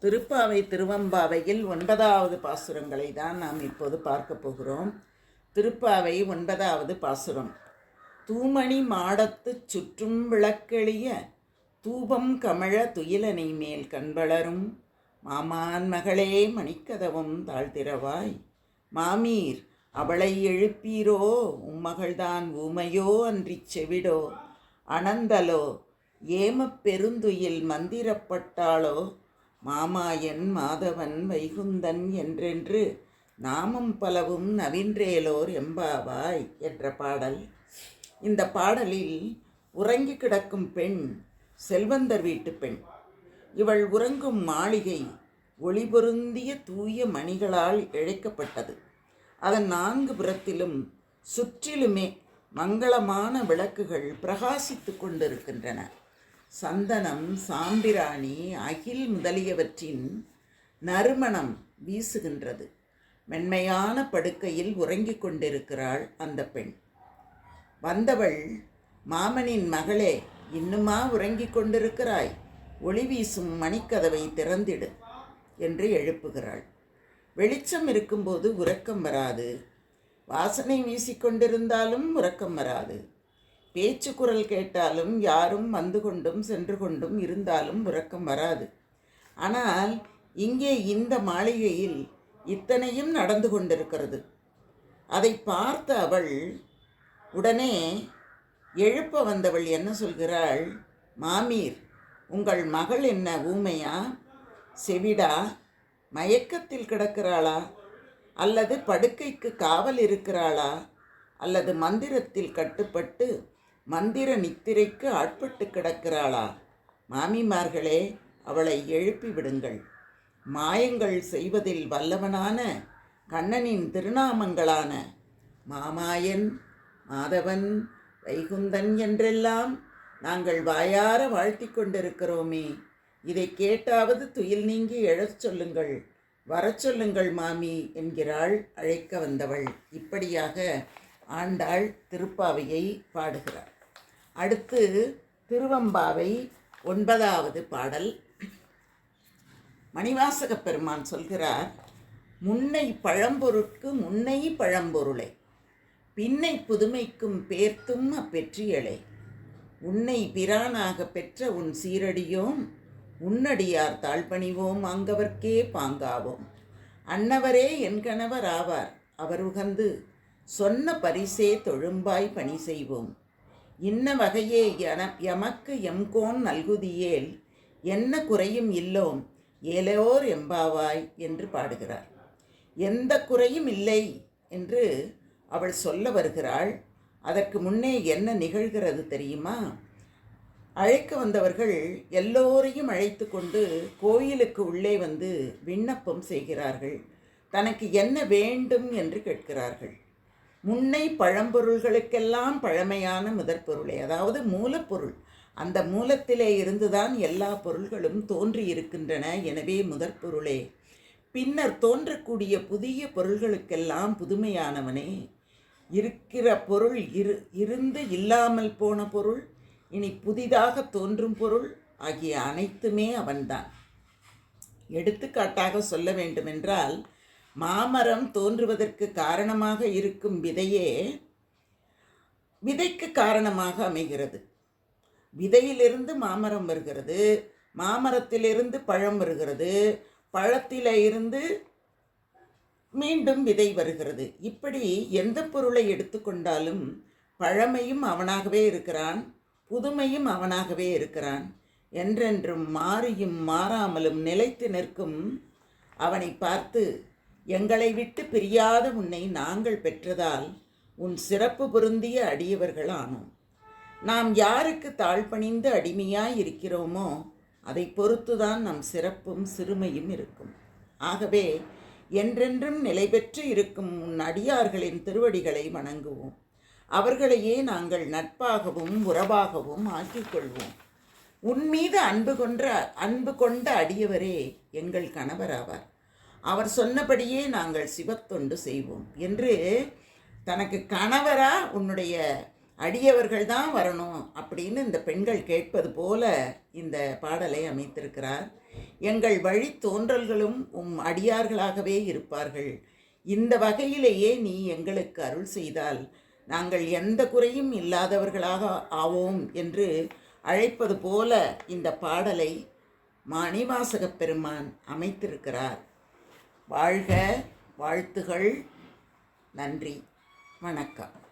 திருப்பாவை திருவம்பாவையில் 9வது பாசுரங்களை தான் நாம் இப்போது பார்க்க போகிறோம். திருப்பாவை 9வது பாசுரம். தூமணி மாடத்துச் சுற்றும் விளக்கெளிய தூபம் கமழ துயிலனை மேல் கண்வளரும் மாமான் மகளே மணிக்கதவும் தாழ்த்திரவாய் மாமீர் அவளை எழுப்பீரோ உம்மகள்தான் ஊமையோ அன்றிச் செவிடோ அனந்தலோ ஏமப் பெருந்துயில் மந்திரப்பட்டாளோ மாமாயன் மாதவன் வைகுந்தன் என்றென்று நாமம் பலவும் நவின்றேலோர் எம்பாவாய் என்ற பாடல். இந்த பாடலில் உறங்கி கிடக்கும் பெண் செல்வந்தர் வீட்டு பெண். இவள் உறங்கும் மாளிகை ஒளி பொருந்திய தூய மணிகளால் இழைக்கப்பட்டது. அதன் 4 புறத்திலும் சுற்றிலுமே மங்களமான விளக்குகள் பிரகாசித்து கொண்டிருக்கின்றன. சந்தனம், சாம்பிராணி, அகில் முதலியவற்றின் நறுமணம் வீசுகின்றது. மென்மையான படுக்கையில் உறங்கிக் கொண்டிருக்கிறாள் அந்த பெண். வந்தவள், மாமனின் மகளே, இன்னுமா உறங்கிக் கொண்டிருக்கிறாய்? ஒளி வீசும் மணிக்கதவை திறந்திடு என்று எழுப்புகிறாள். வெளிச்சம் இருக்கும்போது உறக்கம் வராது. வாசனை வீசிக்கொண்டிருந்தாலும் உறக்கம் வராது. பேச்சு குரல் கேட்டாலும் யாரும் வந்து கொண்டும் சென்று கொண்டும் இருந்தாலும் உறக்கம் வராது. ஆனால் இங்கே இந்த மாளிகையில் இத்தனையும் நடந்து கொண்டிருக்கிறது. அதை பார்த்த அவள் உடனே எழுப்ப வந்தவள் என்ன சொல்கிறாள்? மாமீர், உங்கள் மகள் என்ன ஊமையா, செவிடா, மயக்கத்தில் கிடக்கிறாளா, அல்லது படுக்கைக்கு காவல் இருக்கிறாளா, அல்லது மந்திரத்தில் கட்டுப்பட்டு மந்திர நித்திரைக்கு ஆட்பட்டு கிடக்கிறாளா? மாமிமார்களே, அவளை எழுப்பி விடுங்கள். மாயங்கள் செய்வதில் வல்லவனான கண்ணனின் திருநாமங்களான மாமாயன், மாதவன், வைகுந்தன் என்றெல்லாம் நாங்கள் வாயார வாழ்த்தி கொண்டிருக்கிறோமே, இதை கேட்டாவது துயில் நீங்கி எழச் சொல்லுங்கள், வரச் சொல்லுங்கள் மாமி என்கிறாள் அழைக்க வந்தவள். இப்படியாக ஆண்டாள் திருப்பாவையை பாடுகிறார். அடுத்து திருவம்பாவை 9வது பாடல். மணிவாசகப் பெருமான் சொல்கிறார்: முன்னை பழம்பொருட்கு முன்னை பழம்பொருளை பின்னை புதுமைக்கும் பேர்த்தும் அப்பெற்றியலை உன்னை பிரானாக பெற்ற உன் சீரடியோம் உன்னடியார் தாழ்பணிவோம் ஆங்கவர்க்கே பாங்காவோம் அன்னவரே என் கணவர் ஆவார் அவர் உகந்து சொன்ன பரிசே தொழும்பாய் பணி செய்வோம் இன்ன வகையே எமக்கு எம்கோன் நல்குதியேல் என்ன குறையும் இல்லோம் ஏலோர் எம்பாவாய் என்று பாடுகிறார். எந்த குறையும் இல்லை என்று அவள் சொல்ல வருகிறாள். அதற்கு முன்னே என்ன நிகழ்கிறது தெரியுமா? அழைக்க வந்தவர்கள் எல்லோரையும் அழைத்து கொண்டு கோயிலுக்கு உள்ளே வந்து விண்ணப்பம் செய்கிறார்கள். தனக்கு என்ன வேண்டும் என்று கேட்கிறார்கள். முன்னை பழம்பொருள்களுக்கெல்லாம் பழமையான முதற்பொருளை, அதாவது மூலப்பொருள், அந்த மூலத்திலே இருந்துதான் எல்லா பொருள்களும் தோன்றி இருக்கின்றன. எனவே முதற்பொருளே, பின்னர் தோன்றக்கூடிய புதிய பொருள்களுக்கெல்லாம் புதுமையானவனே, இருக்கிற பொருள் இருந்து இல்லாமல் போன பொருள், இனி புதிதாக தோன்றும் பொருள் ஆகிய அனைத்துமே அவன்தான். எடுத்துக்காட்டாக சொல்ல வேண்டுமென்றால், மாமரம் தோன்றுவதற்கு காரணமாக இருக்கும் விதையே விதைக்கு காரணமாக அமைகிறது. விதையிலிருந்து மாமரம் வருகிறது, மாமரத்திலிருந்து பழம் வருகிறது, பழத்தில இருந்து மீண்டும் விதை வருகிறது. இப்படி எந்த பொருளை எடுத்துக்கொண்டாலும் பழமையும் அவனாகவே இருக்கிறான், புதுமையும் அவனாகவே இருக்கிறான். என்றென்றும் மாறியும் மாறாமலும் நிலைத்து நிற்கும் அவனை பார்த்து, எங்களை விட்டு பிரியாத உன்னை நாங்கள் பெற்றதால் உன் சிறப்பு பொருந்திய அடியவர்கள் ஆனோம். நாம் யாருக்கு தாழ்பணிந்து அடிமையாய் இருக்கிறோமோ அதை பொறுத்துதான் நம் சிறப்பும் சிறுமையும் இருக்கும். ஆகவே என்றென்றும் நிலை பெற்று இருக்கும் உன் அடியார்களின் திருவடிகளை வணங்குவோம். அவர்களையே நாங்கள் நட்பாகவும் உறவாகவும் ஆக்கிக்கொள்வோம். உன்மீது அன்பு கொண்ட அடியவரே எங்கள் கணவராவார். அவர் சொன்னபடியே நாங்கள் சிவத்தொண்டு செய்வோம் என்று தனக்கு கணவரா உன்னுடைய அடியவர்கள் தான் வரணும் அப்படின்னு இந்த பெண்கள் கேட்பது போல இந்த பாடலை அமைத்திருக்கிறார். எங்கள் வழி தோன்றல்களும் அடியார்களாகவே இருப்பார்கள். இந்த வகையிலேயே நீ எங்களுக்கு அருள் செய்தால் நாங்கள் எந்த குறையும் இல்லாதவர்களாக ஆவோம் என்று அழைப்பது போல இந்த பாடலை மணிவாசகப் பெருமான் அமைத்திருக்கிறார். வாழ்க, வாழ்த்துகள், நன்றி, வணக்கம்.